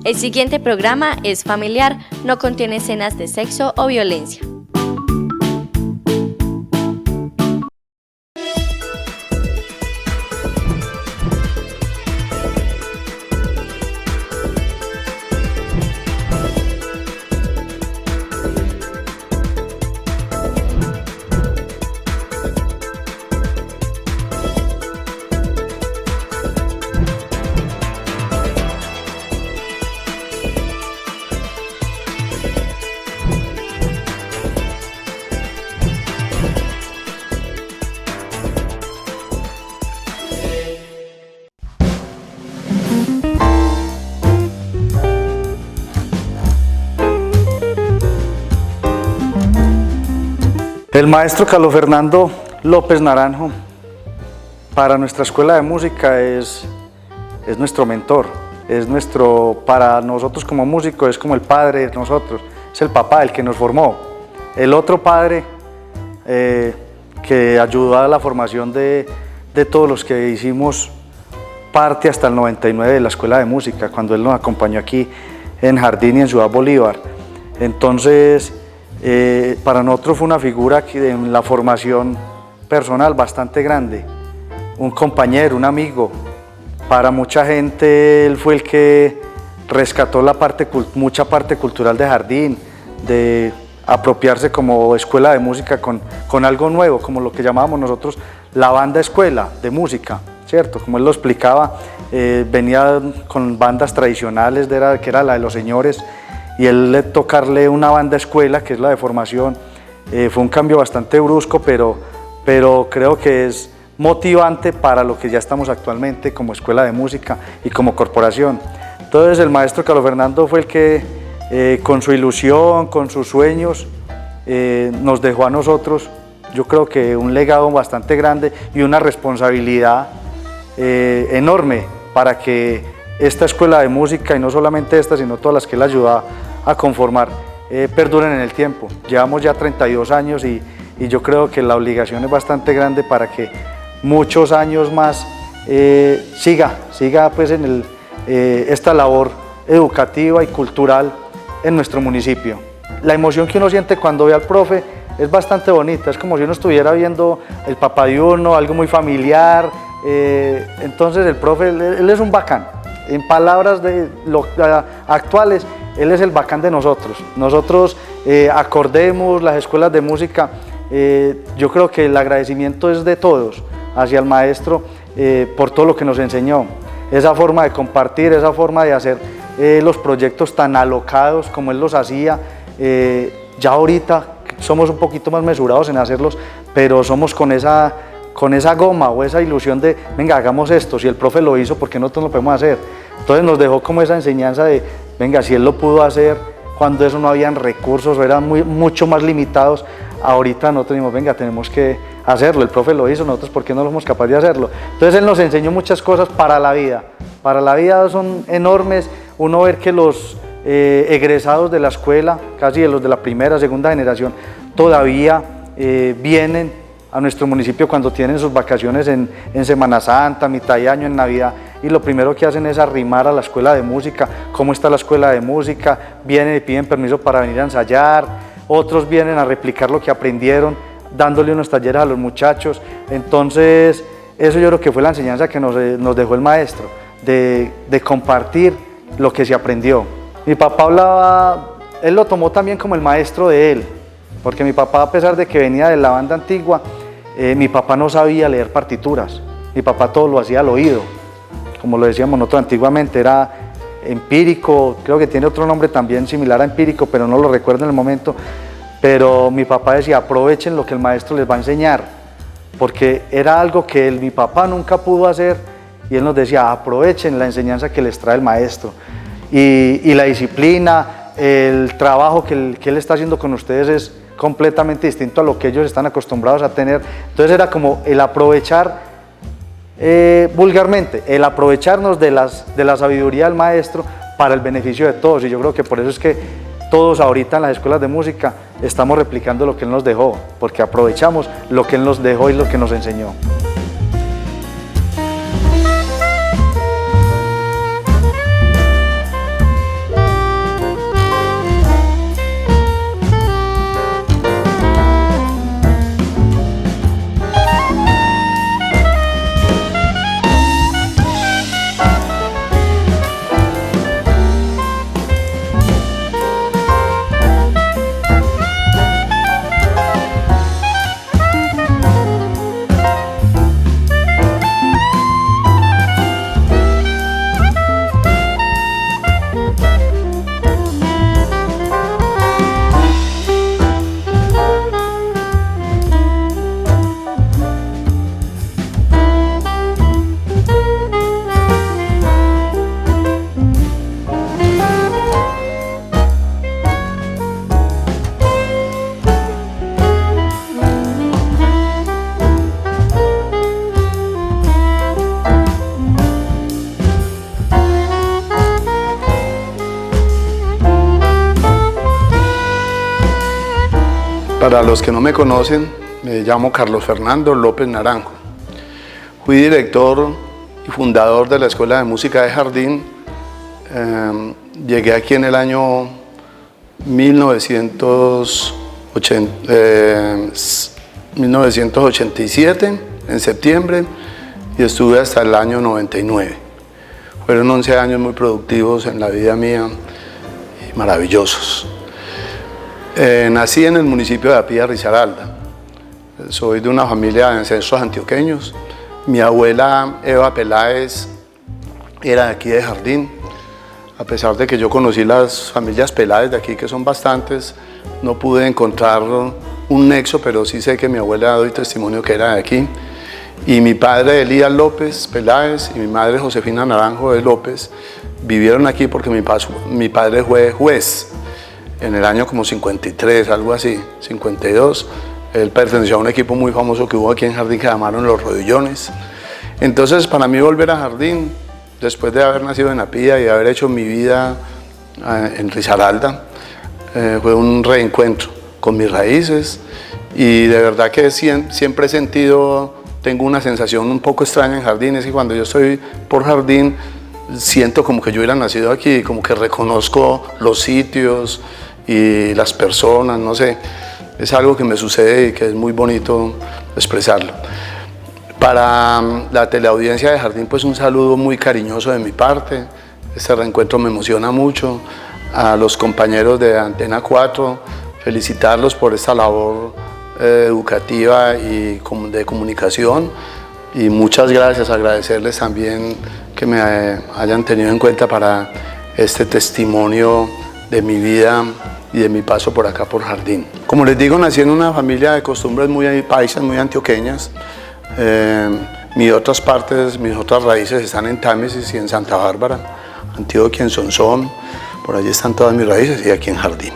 El siguiente programa es familiar, no contiene escenas de sexo o violencia. El maestro Carlos Fernando López Naranjo, para nuestra escuela de música es nuestro mentor, para nosotros como músicos es como el padre de nosotros, es el papá, el que nos formó. El otro padre que ayudó a la formación de todos los que hicimos parte hasta el 99 de la escuela de música, cuando él nos acompañó aquí en Jardín y en Ciudad Bolívar. Entonces, para nosotros fue una figura que en la formación personal bastante grande, un compañero, un amigo. Para mucha gente él fue el que rescató mucha parte cultural de Jardín, de apropiarse como escuela de música con algo nuevo, como lo que llamábamos nosotros la banda escuela de música, ¿cierto? Como él lo explicaba, venía con bandas tradicionales, que era la de los señores, y él tocarle una banda escuela, que es la de formación, fue un cambio bastante brusco, pero creo que es motivante para lo que ya estamos actualmente como escuela de música y como corporación. Entonces el maestro Carlos Fernando fue el que con su ilusión, con sus sueños, nos dejó a nosotros, yo creo que un legado bastante grande y una responsabilidad enorme para que esta escuela de música, y no solamente esta, sino todas las que él ayuda a conformar, perduren en el tiempo. Llevamos ya 32 años y yo creo que la obligación es bastante grande para que muchos años más siga pues esta labor educativa y cultural en nuestro municipio. La emoción que uno siente cuando ve al profe es bastante bonita, es como si uno estuviera viendo el papá de uno, algo muy familiar. Entonces el profe, él es un bacán. En palabras actuales, él es el bacán de nosotros. Nosotros acordemos las escuelas de música, yo creo que el agradecimiento es de todos hacia el maestro por todo lo que nos enseñó. Esa forma de compartir, esa forma de hacer los proyectos tan alocados como él los hacía. Ya ahorita somos un poquito más mesurados en hacerlos, pero somos con esa goma o esa ilusión de, venga, hagamos esto, si el profe lo hizo, ¿por qué nosotros lo podemos hacer? Entonces nos dejó como esa enseñanza de, venga, si él lo pudo hacer cuando eso no habían recursos o eran mucho más limitados, ahorita nosotros dijimos, venga, tenemos que hacerlo, el profe lo hizo, nosotros ¿por qué no somos capaces de hacerlo? Entonces él nos enseñó muchas cosas para la vida son enormes. Uno ver que los egresados de la escuela, casi de los de la primera, segunda generación, todavía vienen a nuestro municipio cuando tienen sus vacaciones en Semana Santa, mitad de año, en Navidad, y lo primero que hacen es arrimar a la escuela de música, cómo está la escuela de música, vienen y piden permiso para venir a ensayar, otros vienen a replicar lo que aprendieron, dándole unos talleres a los muchachos. Entonces, eso yo creo que fue la enseñanza que nos dejó el maestro, de compartir lo que se aprendió. Mi papá hablaba, él lo tomó también como el maestro de él, porque mi papá, a pesar de que venía de la banda antigua, mi papá no sabía leer partituras, mi papá todo lo hacía al oído, como lo decíamos nosotros antiguamente, era empírico, creo que tiene otro nombre también similar a empírico, pero no lo recuerdo en el momento, pero mi papá decía, aprovechen lo que el maestro les va a enseñar, porque era algo que mi papá nunca pudo hacer, y él nos decía, aprovechen la enseñanza que les trae el maestro, y la disciplina, el trabajo que él está haciendo con ustedes es completamente distinto a lo que ellos están acostumbrados a tener. Entonces era como el aprovechar, vulgarmente, el aprovecharnos de la sabiduría del maestro para el beneficio de todos, y yo creo que por eso es que todos ahorita en las escuelas de música estamos replicando lo que él nos dejó, porque aprovechamos lo que él nos dejó y lo que nos enseñó. Para los que no me conocen, me llamo Carlos Fernando López Naranjo. Fui director y fundador de la Escuela de Música de Jardín. Llegué aquí en el año 1987, en septiembre, y estuve hasta el año 99. Fueron 11 años muy productivos en la vida mía y maravillosos. Nací en el municipio de Apía, Risaralda. Soy de una familia de ancestros antioqueños. Mi abuela Eva Peláez era de aquí de Jardín. A pesar de que yo conocí las familias Peláez de aquí, que son bastantes, no pude encontrar un nexo, pero sí sé que mi abuela doy testimonio que era de aquí. Y mi padre Elías López Peláez y mi madre Josefina Naranjo de López vivieron aquí porque mi padre fue juez en el año como 53, algo así, 52. Él perteneció a un equipo muy famoso que hubo aquí en Jardín que llamaron Los Rodillones. Entonces, para mí volver a Jardín, después de haber nacido en Apía y haber hecho mi vida en Risaralda, fue un reencuentro con mis raíces, y de verdad que siempre he sentido, tengo una sensación un poco extraña en Jardín, es que cuando yo estoy por Jardín siento como que yo hubiera nacido aquí, como que reconozco los sitios y las personas, no sé, es algo que me sucede y que es muy bonito expresarlo. Para la teleaudiencia de Jardín, pues un saludo muy cariñoso de mi parte. Este reencuentro me emociona mucho. A los compañeros de Antena 4, felicitarlos por esta labor educativa y de comunicación, y muchas gracias, agradecerles también que me hayan tenido en cuenta para este testimonio de mi vida y de mi paso por acá por Jardín. Como les digo, nací en una familia de costumbres muy paisas, muy antioqueñas. Mis otras raíces están en Támesis y en Santa Bárbara, Antioquia, en Sonsón, por allí están todas mis raíces, y aquí en Jardín.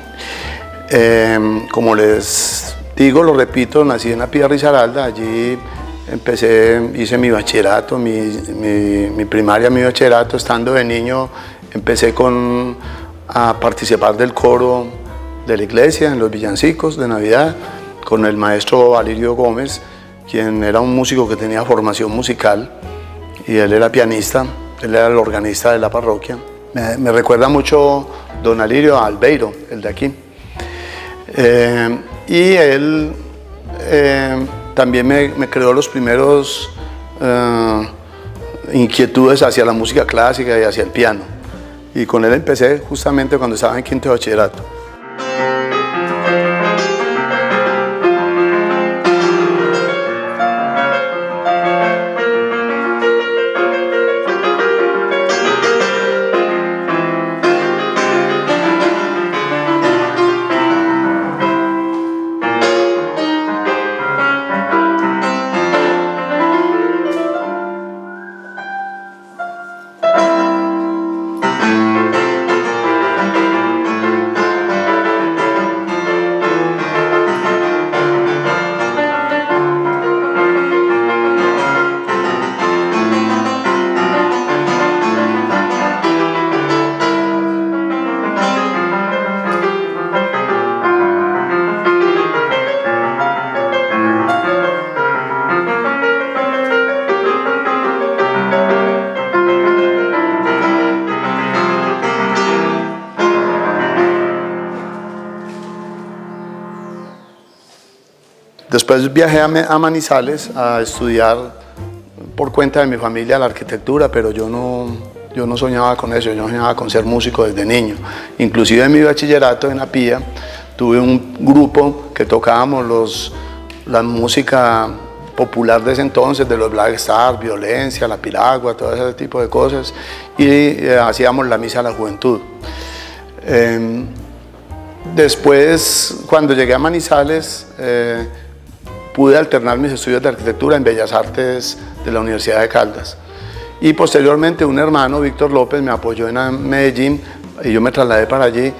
Como les digo, lo repito, nací en Apía, Risaralda. Allí hice mi bachillerato, mi primaria, mi bachillerato. Estando de niño empecé a participar del coro de la iglesia en los villancicos de Navidad con el maestro Valerio Gómez, quien era un músico que tenía formación musical, y él era pianista, él era el organista de la parroquia. Me recuerda mucho don Alirio Albeiro, el de aquí. Y él también me creó los primeros inquietudes hacia la música clásica y hacia el piano. Y con él empecé justamente cuando estaba en quinto de bachillerato. Después viajé a Manizales a estudiar por cuenta de mi familia la arquitectura, pero yo no soñaba con eso, yo soñaba con ser músico desde niño. Inclusive en mi bachillerato en Apía tuve un grupo que tocábamos la música popular de ese entonces, de los Black Stars, Violencia, La Piragua, todo ese tipo de cosas, y hacíamos la misa a la juventud. Después, cuando llegué a Manizales, pude alternar mis estudios de arquitectura en Bellas Artes de la Universidad de Caldas. Y posteriormente un hermano, Víctor López, me apoyó en Medellín y yo me trasladé para allí.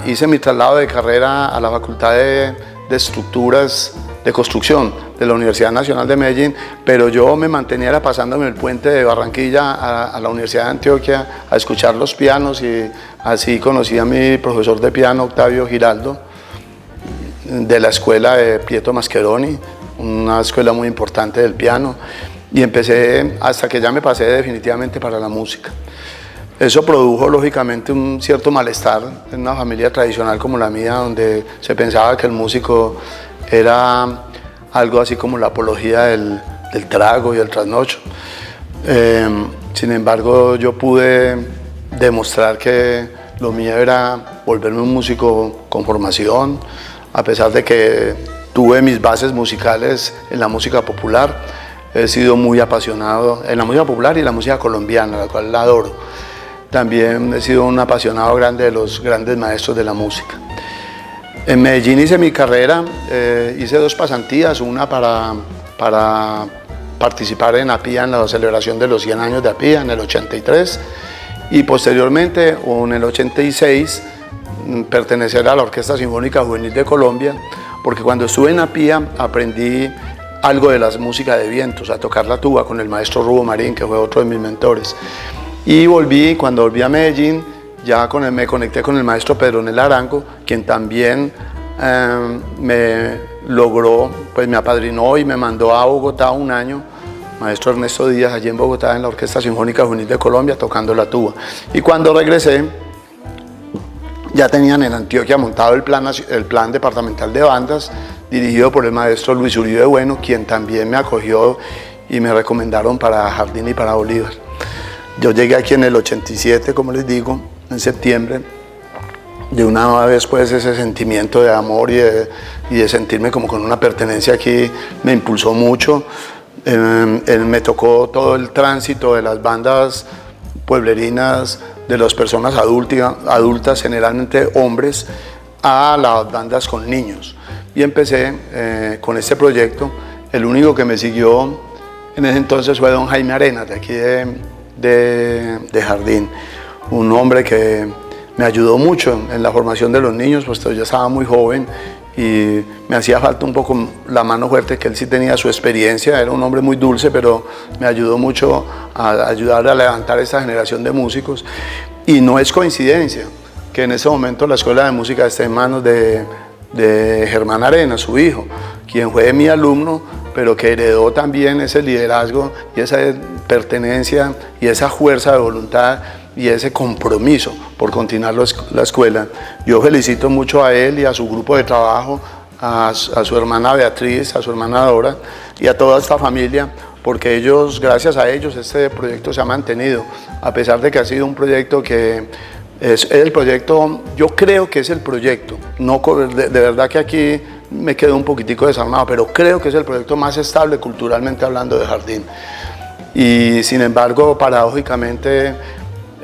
Hice mi traslado de carrera a la Facultad de Estructuras de Construcción de la Universidad Nacional de Medellín, pero yo me mantenía pasándome el puente de Barranquilla a la Universidad de Antioquia a escuchar los pianos, y así conocí a mi profesor de piano, Octavio Giraldo, de la escuela de Pietro Mascheroni, una escuela muy importante del piano, y empecé hasta que ya me pasé definitivamente para la música. Eso produjo lógicamente un cierto malestar en una familia tradicional como la mía, donde se pensaba que el músico era algo así como la apología del trago y el trasnocho. Sin embargo, yo pude demostrar que lo mío era volverme un músico con formación, a pesar de que tuve mis bases musicales en la música popular. He sido muy apasionado en la música popular y la música colombiana, la cual la adoro. También he sido un apasionado grande de los grandes maestros de la música. En Medellín hice mi carrera, hice 2 pasantías, una para participar en APIA, en la celebración de los 100 años de APIA en el 83, y posteriormente, o en el 86, pertenecer a la Orquesta Sinfónica Juvenil de Colombia, porque cuando estuve en APIA aprendí algo de la música de vientos, a tocar la tuba con el maestro Rubo Marín, que fue otro de mis mentores. Y cuando volví a Medellín, ya me conecté con el maestro Pedro Nel Arango, quien también me logró, pues me apadrinó y me mandó a Bogotá un año, maestro Ernesto Díaz, allí en Bogotá, en la Orquesta Sinfónica Juvenil de Colombia, tocando la tuba. Y cuando regresé, ya tenían en Antioquia montado el plan departamental de bandas, dirigido por el maestro Luis Uribe Bueno, quien también me acogió y me recomendaron para Jardín y para Bolívar. Yo llegué aquí en el 87, como les digo, en septiembre. De una vez, pues, ese sentimiento de amor y de sentirme como con una pertenencia aquí me impulsó mucho. Me tocó todo el tránsito de las bandas pueblerinas, de las personas adultas, generalmente hombres, a las bandas con niños. Y empecé con este proyecto. El único que me siguió en ese entonces fue don Jaime Arenas, de aquí de Jardín, un hombre que me ayudó mucho en la formación de los niños, pues yo estaba muy joven y me hacía falta un poco la mano fuerte, que él sí tenía su experiencia, era un hombre muy dulce, pero me ayudó mucho a ayudar a levantar esta generación de músicos. Y no es coincidencia que en ese momento la Escuela de Música esté en manos de Germán Arenas, su hijo, quien fue mi alumno, pero que heredó también ese liderazgo y esa pertenencia y esa fuerza de voluntad y ese compromiso por continuar la escuela. Yo felicito mucho a él y a su grupo de trabajo, a su hermana Beatriz, a su hermana Dora y a toda esta familia, porque ellos, gracias a ellos, este proyecto se ha mantenido, a pesar de que ha sido un proyecto que es el proyecto, yo creo que es el proyecto, no, de verdad que aquí me quedo un poquitico desarmado, pero creo que es el proyecto más estable culturalmente hablando de Jardín. Y sin embargo, paradójicamente,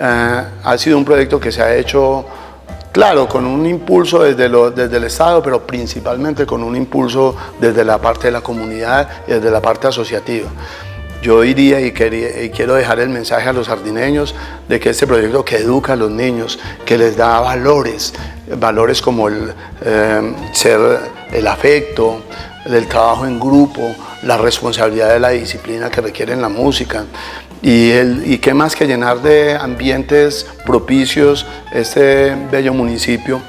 ha sido un proyecto que se ha hecho, claro, con un impulso desde el Estado, pero principalmente con un impulso desde la parte de la comunidad y desde la parte asociativa. Yo diría y quiero dejar el mensaje a los jardineños de que este proyecto que educa a los niños, que les da valores como el afecto, el trabajo en grupo, la responsabilidad de la disciplina que requiere la música, y qué más que llenar de ambientes propicios este bello municipio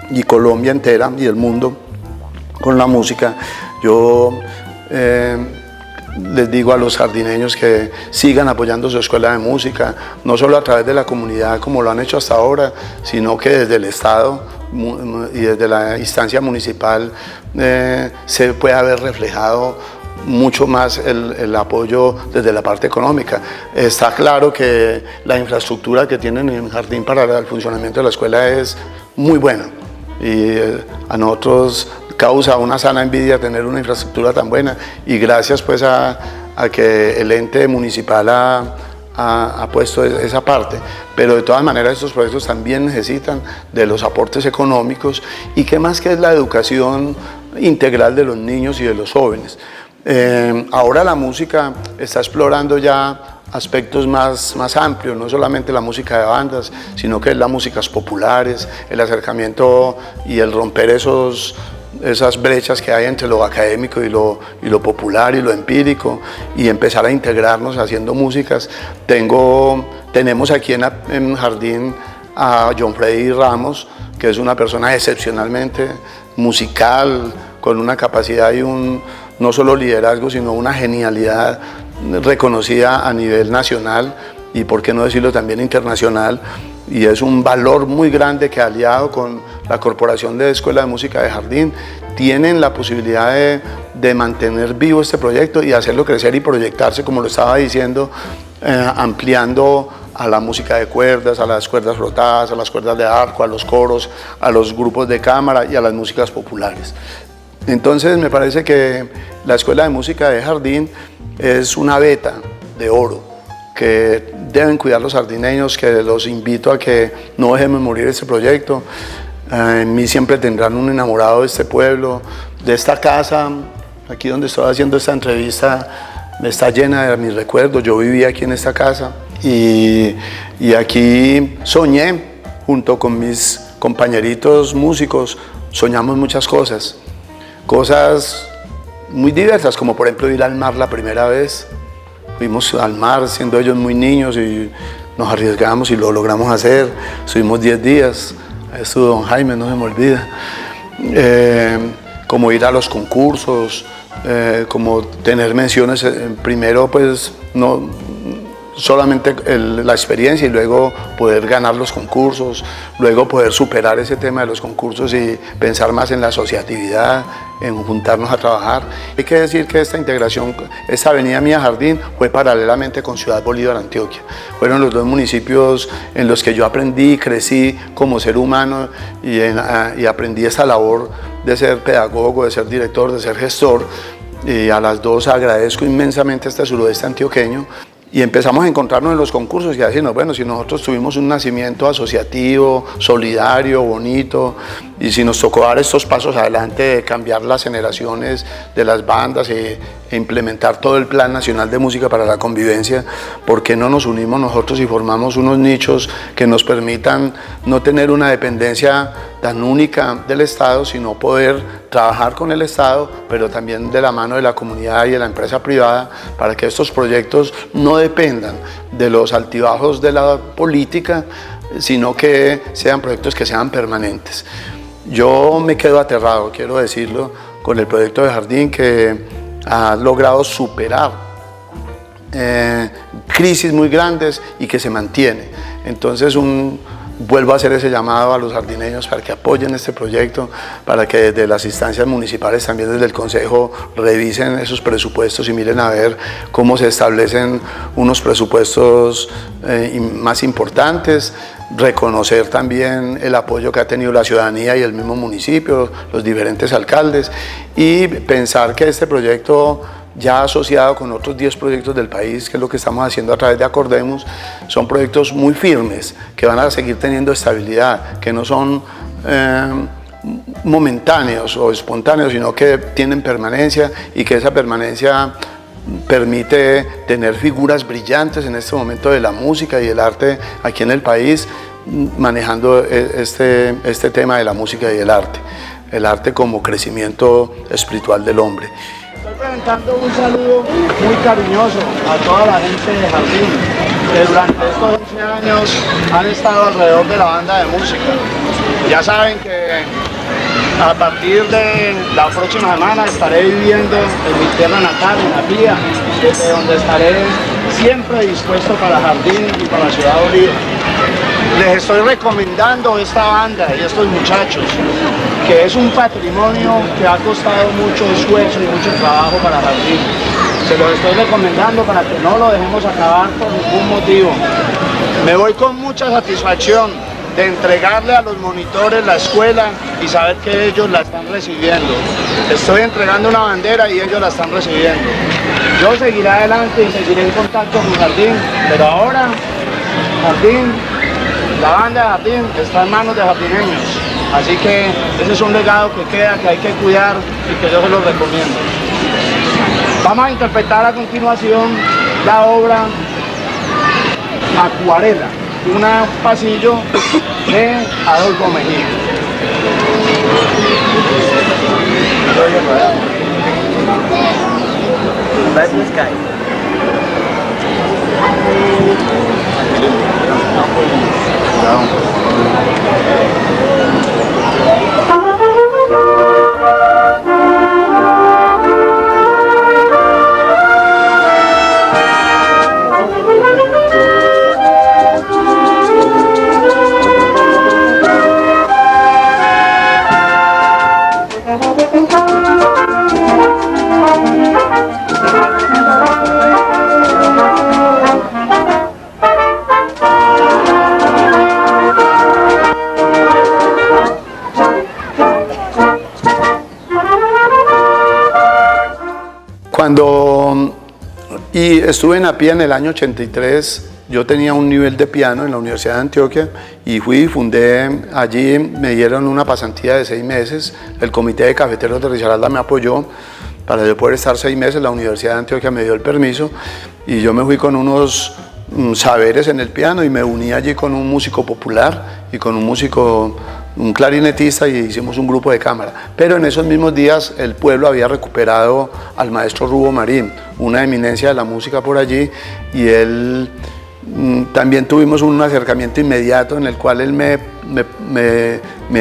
y Colombia entera y el mundo con la música. Yo les digo a los jardineños que sigan apoyando su escuela de música, no solo a través de la comunidad como lo han hecho hasta ahora, sino que desde el Estado y desde la instancia municipal se puede haber reflejado mucho más el apoyo desde la parte económica. Está claro que la infraestructura que tienen en Jardín para el funcionamiento de la escuela es muy buena y a nosotros causa una sana envidia tener una infraestructura tan buena, y gracias pues a que el ente municipal ha puesto esa parte, pero de todas maneras estos proyectos también necesitan de los aportes económicos y qué más que es la educación integral de los niños y de los jóvenes. Ahora la música está explorando ya aspectos más amplios, no solamente la música de bandas, sino que es las músicas populares, el acercamiento y el romper esas brechas que hay entre lo académico y lo popular y lo empírico, y empezar a integrarnos haciendo músicas. Tenemos aquí en Jardín a John Freddy Ramos, que es una persona excepcionalmente musical, con una capacidad y no solo liderazgo, sino una genialidad reconocida a nivel nacional y por qué no decirlo también internacional, y es un valor muy grande que aliado con la Corporación de Escuela de Música de Jardín tienen la posibilidad de mantener vivo este proyecto y hacerlo crecer y proyectarse, como lo estaba diciendo, ampliando a la música de cuerdas, a las cuerdas frotadas, a las cuerdas de arco, a los coros, a los grupos de cámara y a las músicas populares. Entonces me parece que la Escuela de Música de Jardín es una veta de oro que deben cuidar los jardineños, que los invito a que no dejemos morir este proyecto. En mí siempre tendrán un enamorado de este pueblo, de esta casa. Aquí donde estoy haciendo esta entrevista está llena de mis recuerdos. Yo viví aquí en esta casa y aquí soñé junto con mis compañeritos músicos. Soñamos muchas cosas muy diversas, como por ejemplo ir al mar la primera vez. Fuimos al mar siendo ellos muy niños y nos arriesgamos y lo logramos hacer. Estuvimos 10 días, estuvo don Jaime, no se me olvida. Como ir a los concursos, como tener menciones, primero pues no solamente la experiencia y luego poder ganar los concursos, luego poder superar ese tema de los concursos y pensar más en la asociatividad, en juntarnos a trabajar. Hay que decir que esta integración, esta Avenida Mía Jardín, fue paralelamente con Ciudad Bolívar, Antioquia. Fueron los dos municipios en los que yo aprendí, crecí como ser humano y aprendí esa labor de ser pedagogo, de ser director, de ser gestor. Y a las dos agradezco inmensamente a este suroeste antioqueño. Y empezamos a encontrarnos en los concursos y a decirnos, bueno, si nosotros tuvimos un nacimiento asociativo, solidario, bonito, y si nos tocó dar estos pasos adelante de cambiar las generaciones de las bandas e implementar todo el Plan Nacional de Música para la Convivencia, ¿por qué no nos unimos nosotros y formamos unos nichos que nos permitan no tener una dependencia tan única del Estado, sino poder trabajar con el Estado, pero también de la mano de la comunidad y de la empresa privada, para que estos proyectos no dependan de los altibajos de la política, sino que sean proyectos que sean permanentes? Yo me quedo aterrado, quiero decirlo, con el proyecto de Jardín, que ha logrado superar crisis muy grandes y que se mantiene. Entonces vuelvo a hacer ese llamado a los jardineños para que apoyen este proyecto, para que desde las instancias municipales, también desde el Consejo, revisen esos presupuestos y miren a ver cómo se establecen unos presupuestos más importantes, reconocer también el apoyo que ha tenido la ciudadanía y el mismo municipio, los diferentes alcaldes, y pensar que este proyecto, ya asociado con otros 10 proyectos del país, que es lo que estamos haciendo a través de Acordemos, son proyectos muy firmes, que van a seguir teniendo estabilidad, que no son momentáneos o espontáneos, sino que tienen permanencia y que esa permanencia permite tener figuras brillantes en este momento de la música y el arte aquí en el país, manejando este tema de la música y el arte como crecimiento espiritual del hombre. Estoy presentando un saludo muy cariñoso a toda la gente de Jardín, que durante estos 11 años han estado alrededor de la banda de música. Ya saben que a partir de la próxima semana estaré viviendo en mi tierra natal, en La Pía, desde donde estaré siempre dispuesto para Jardín y para Ciudad Bolívar. Les estoy recomendando esta banda y estos muchachos, que es un patrimonio que ha costado mucho esfuerzo y mucho trabajo para Jardín. Se los estoy recomendando para que no lo dejemos acabar por ningún motivo. Me voy con mucha satisfacción de entregarle a los monitores la escuela y saber que ellos la están recibiendo. Estoy entregando una bandera y ellos la están recibiendo. Yo seguiré adelante y seguiré en contacto con Jardín, pero ahora Jardín, la banda de Jardín está en manos de jardineños. Así que ese es un legado que queda, que hay que cuidar y que yo se lo recomiendo. Vamos a interpretar a continuación la obra Acuarela, un pasillo de Adolfo Mejía. Sky. Y estuve en APIA en el año 83, yo tenía un nivel de piano en la Universidad de Antioquia y fui y fundé, allí me dieron una pasantía de 6 meses, el Comité de Cafeteros de Risaralda me apoyó para yo poder estar 6 meses, la Universidad de Antioquia me dio el permiso y yo me fui con unos saberes en el piano y me uní allí con un músico popular y con un clarinetista y hicimos un grupo de cámara. Pero en esos mismos días el pueblo había recuperado al maestro Rubo Marín, una eminencia de la música por allí, y él también tuvimos un acercamiento inmediato en el cual él me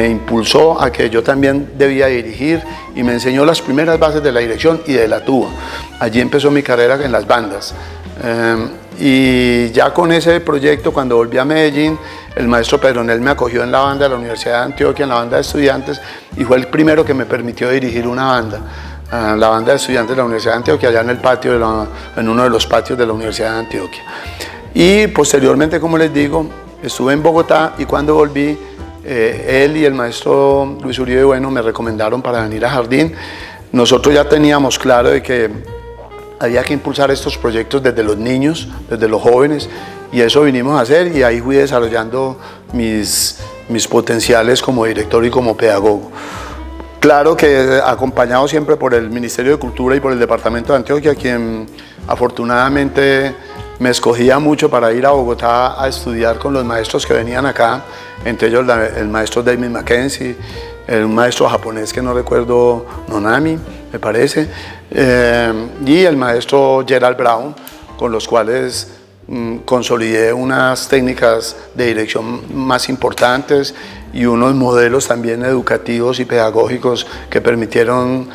impulsó a que yo también debía dirigir y me enseñó las primeras bases de la dirección y de la tuba. Allí empezó mi carrera en las bandas. Y ya con ese proyecto, cuando volví a Medellín, el maestro Pedronel me acogió en la banda de la Universidad de Antioquia, en la banda de estudiantes, y fue el primero que me permitió dirigir una banda, la banda de estudiantes de la Universidad de Antioquia, allá en el patio, en uno de los patios de la Universidad de Antioquia. Y posteriormente, como les digo, estuve en Bogotá y cuando volví, él y el maestro Luis Uribe Bueno me recomendaron para venir a Jardín. Nosotros ya teníamos claro de que había que impulsar estos proyectos desde los niños, desde los jóvenes, y eso vinimos a hacer, y ahí fui desarrollando mis potenciales como director y como pedagogo. Claro que acompañado siempre por el Ministerio de Cultura y por el Departamento de Antioquia, quien afortunadamente me escogía mucho para ir a Bogotá a estudiar con los maestros que venían acá, entre ellos el maestro David Mackenzie, un maestro japonés que no recuerdo, Nonami, me parece, y el maestro Gerald Brown, con los cuales consolidé unas técnicas de dirección más importantes y unos modelos también educativos y pedagógicos que permitieron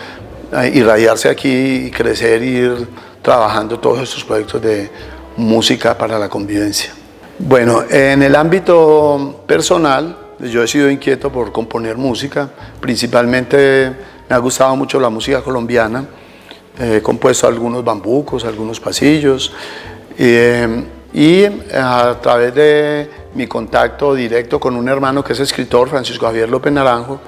irradiarse aquí y crecer y ir trabajando todos estos proyectos de música para la convivencia. Bueno, en el ámbito personal, yo he sido inquieto por componer música, principalmente me ha gustado mucho la música colombiana, he compuesto algunos bambucos, algunos pasillos, y a través de mi contacto directo con un hermano que es escritor, Francisco Javier López Naranjo,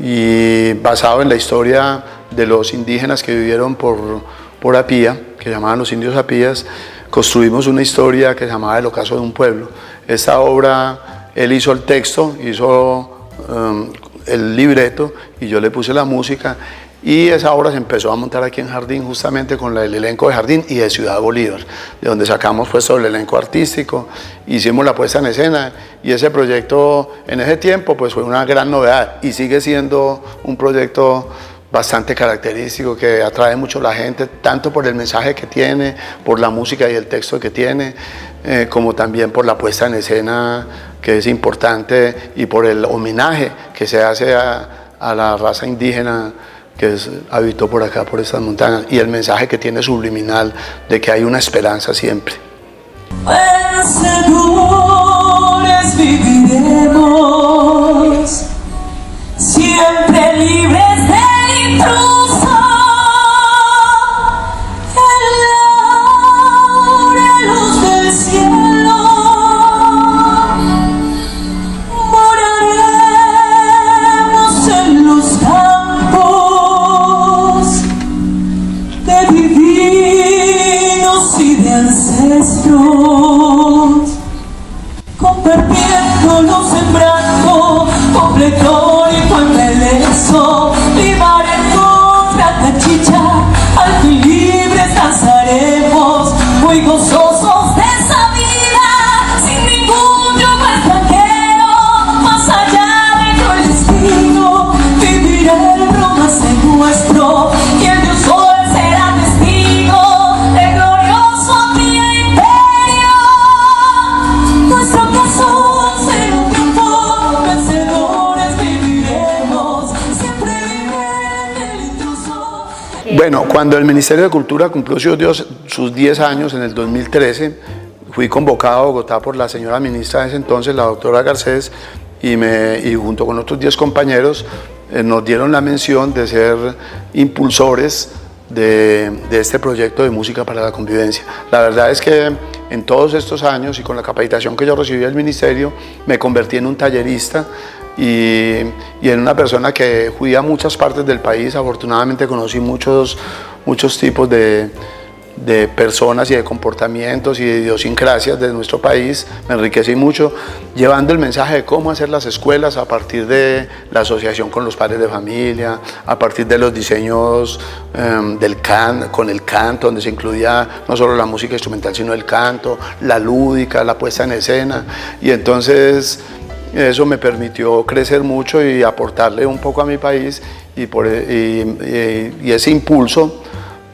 y basado en la historia de los indígenas que vivieron por Apía, que llamaban los indios apías, construimos una historia que se llamaba El ocaso de un pueblo. Esta obra, él hizo el texto, hizo el libreto y yo le puse la música, y esa obra se empezó a montar aquí en Jardín justamente con el elenco de Jardín y de Ciudad Bolívar, de donde sacamos pues todo el elenco artístico, hicimos la puesta en escena, y ese proyecto en ese tiempo pues fue una gran novedad y sigue siendo un proyecto bastante característico que atrae mucho a la gente, tanto por el mensaje que tiene, por la música y el texto que tiene, como también por la puesta en escena, que es importante, y por el homenaje que se hace a la raza indígena que habitó por acá, por estas montañas, y el mensaje que tiene subliminal de que hay una esperanza siempre. Vencedores viviremos, siempre libres del intruso, en la luz del cielo, moraremos en los campos de divinos y de ancestros, compartiéndolo, sembrando con pletórico embeleso, libare contra cachicha, alto y libres danzaremos, muy gozosos de esa vida, sin ningún yugo extranjero, más allá de cruel destino, vivirá el romance nuestro, y el Dios Sol será testigo del glorioso imperio, nuestro caso será un triunfo, vencedores viviremos, siempre libres del intruso. Bueno, cuando el Ministerio de Cultura cumplió sus 10 años en el 2013, fui convocado a Bogotá por la señora ministra de ese entonces, la doctora Garcés, y junto con otros 10 compañeros nos dieron la mención de ser impulsores de este proyecto de música para la convivencia. La verdad es que en todos estos años y con la capacitación que yo recibí del ministerio, me convertí en un tallerista y era una persona que fui a muchas partes del país. Afortunadamente conocí muchos tipos de personas y de comportamientos y de idiosincrasias de nuestro país. Me enriquecí mucho llevando el mensaje de cómo hacer las escuelas a partir de la asociación con los padres de familia, a partir de los diseños con el canto, donde se incluía no solo la música instrumental, sino el canto, la lúdica, la puesta en escena. Y entonces eso me permitió crecer mucho y aportarle un poco a mi país, y ese impulso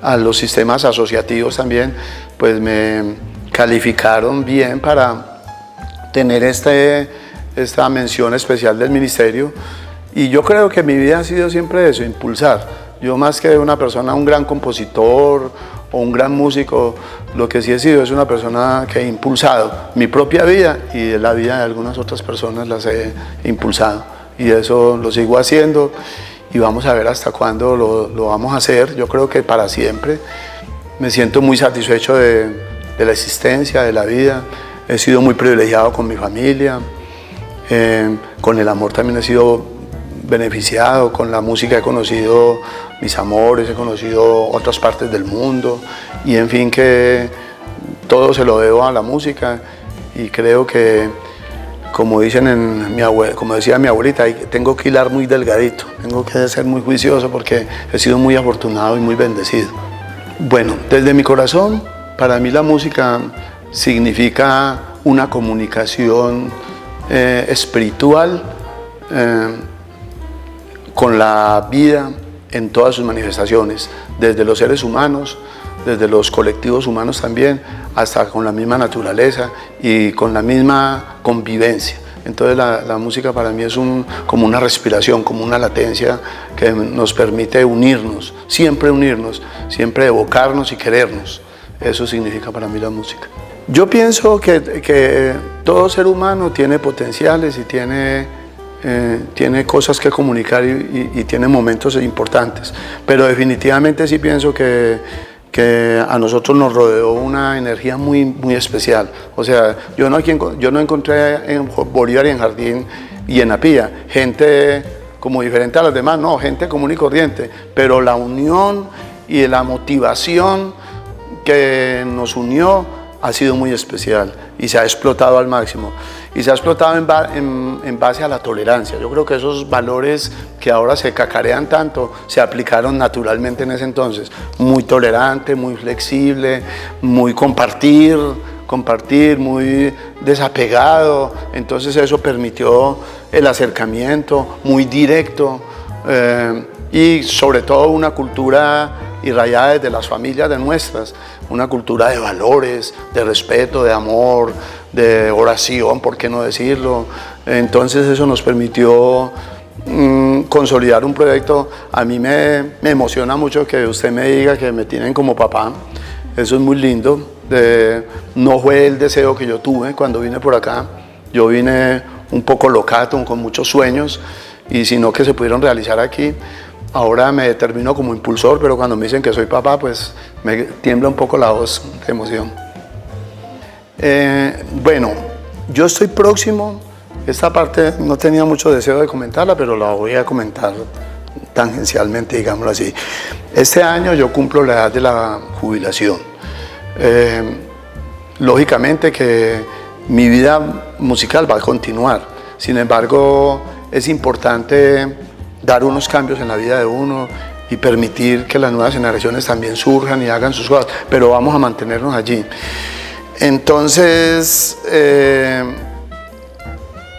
a los sistemas asociativos también, pues me calificaron bien para tener esta mención especial del ministerio. Y yo creo que mi vida ha sido siempre eso, impulsar. Yo, más que una persona, un gran compositor o un gran músico, lo que sí he sido es una persona que he impulsado mi propia vida, y la vida de algunas otras personas las he impulsado, y eso lo sigo haciendo. Y vamos a ver hasta cuándo lo vamos a hacer. Yo creo que para siempre. Me siento muy satisfecho de la existencia, de la vida. He sido muy privilegiado con mi familia. Con el amor también he sido beneficiado. Con la música he conocido mis amores, he conocido otras partes del mundo. Y en fin, que todo se lo debo a la música. Y creo que, como decía mi abuelita, tengo que hilar muy delgadito, tengo que ser muy juicioso, porque he sido muy afortunado y muy bendecido. Bueno, desde mi corazón, para mí la música significa una comunicación espiritual con la vida en todas sus manifestaciones, desde los seres humanos, desde los colectivos humanos también, hasta con la misma naturaleza y con la misma convivencia. Entonces la música para mí es como una respiración, como una latencia que nos permite unirnos, siempre evocarnos y querernos. Eso significa para mí la música. Yo pienso que todo ser humano tiene potenciales y tiene cosas que comunicar y tiene momentos importantes, pero definitivamente sí pienso que a nosotros nos rodeó una energía muy especial. O sea, yo no encontré en Bolívar y en Jardín y en Apía gente como diferente a las demás, no, gente común y corriente, pero la unión y la motivación que nos unió ha sido muy especial y se ha explotado al máximo. Y se ha explotado en base a la tolerancia. Yo creo que esos valores que ahora se cacarean tanto se aplicaron naturalmente en ese entonces. Muy tolerante, muy flexible, muy compartir, muy desapegado. Entonces eso permitió el acercamiento muy directo y sobre todo una cultura irradiada desde las familias de nuestras, una cultura de valores, de respeto, de amor, de oración, ¿por qué no decirlo? Entonces eso nos permitió consolidar un proyecto. A mí me emociona mucho que usted me diga que me tienen como papá. Eso es muy lindo. No fue el deseo que yo tuve cuando vine por acá. Yo vine un poco locato, con muchos sueños, y sino que se pudieron realizar aquí. Ahora me determino como impulsor, pero cuando me dicen que soy papá, pues me tiembla un poco la voz de emoción. Bueno, yo estoy próximo. Esta parte no tenía mucho deseo de comentarla, pero la voy a comentar tangencialmente, digámoslo así. Este año yo cumplo la edad de la jubilación. Lógicamente que mi vida musical va a continuar. Sin embargo, es importante dar unos cambios en la vida de uno y permitir que las nuevas generaciones también surjan y hagan sus cosas, pero vamos a mantenernos allí. Entonces,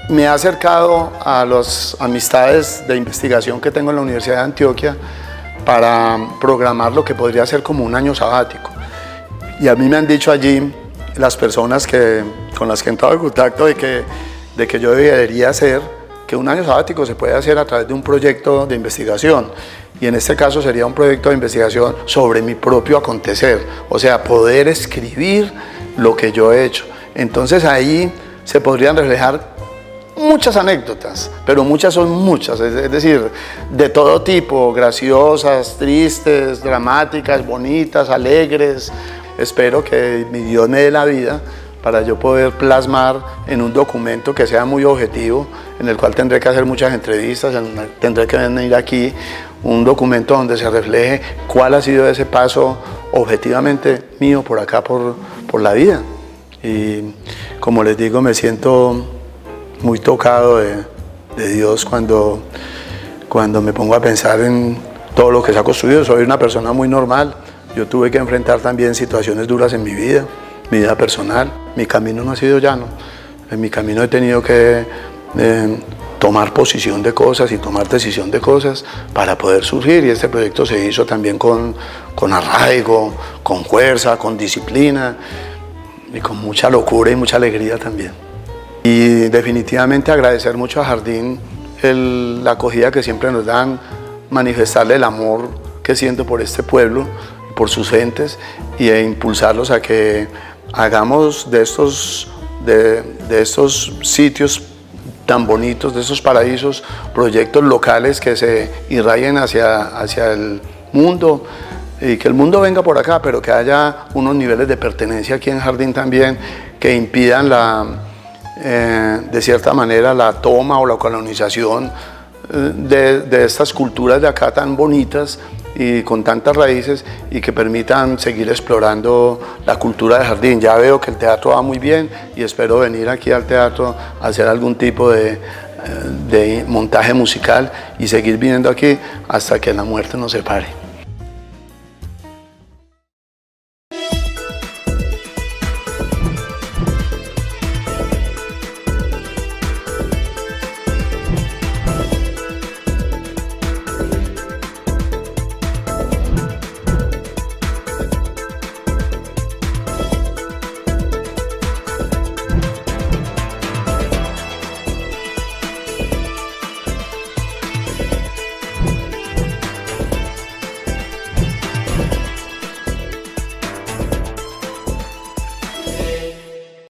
me he acercado a las amistades de investigación que tengo en la Universidad de Antioquia para programar lo que podría ser como un año sabático. Y a mí me han dicho allí las personas con las que he entrado en contacto de que yo debería hacer, que un año sabático se puede hacer a través de un proyecto de investigación. Y en este caso sería un proyecto de investigación sobre mi propio acontecer, o sea, poder escribir lo que yo he hecho. Entonces ahí se podrían reflejar muchas anécdotas, pero muchas son muchas, es decir, de todo tipo, graciosas, tristes, dramáticas, bonitas, alegres. Espero que mi Dios me dé la vida para yo poder plasmar en un documento que sea muy objetivo, en el cual tendré que hacer muchas entrevistas, tendré que venir aquí, un documento donde se refleje cuál ha sido ese paso objetivamente mío por acá, por la vida. Y como les digo, me siento muy tocado de Dios cuando me pongo a pensar en todo lo que se ha construido. Soy una persona muy normal, yo tuve que enfrentar también situaciones duras en mi vida personal. Mi camino no ha sido llano, en mi camino he tenido que tomar posición de cosas y tomar decisión de cosas para poder surgir, y este proyecto se hizo también con arraigo, con fuerza, con disciplina y con mucha locura y mucha alegría también. Y definitivamente agradecer mucho a Jardín la acogida que siempre nos dan, manifestarle el amor que siento por este pueblo, por sus gentes, e impulsarlos a que hagamos de estos sitios tan bonitos, de esos paraísos, proyectos locales que se irrayen hacia el mundo, y que el mundo venga por acá, pero que haya unos niveles de pertenencia aquí en Jardín también que impidan de cierta manera la toma o la colonización de estas culturas de acá tan bonitas y con tantas raíces, y que permitan seguir explorando la cultura de Jardín. Ya veo que el teatro va muy bien y espero venir aquí al teatro a hacer algún tipo de montaje musical y seguir viniendo aquí hasta que la muerte nos separe.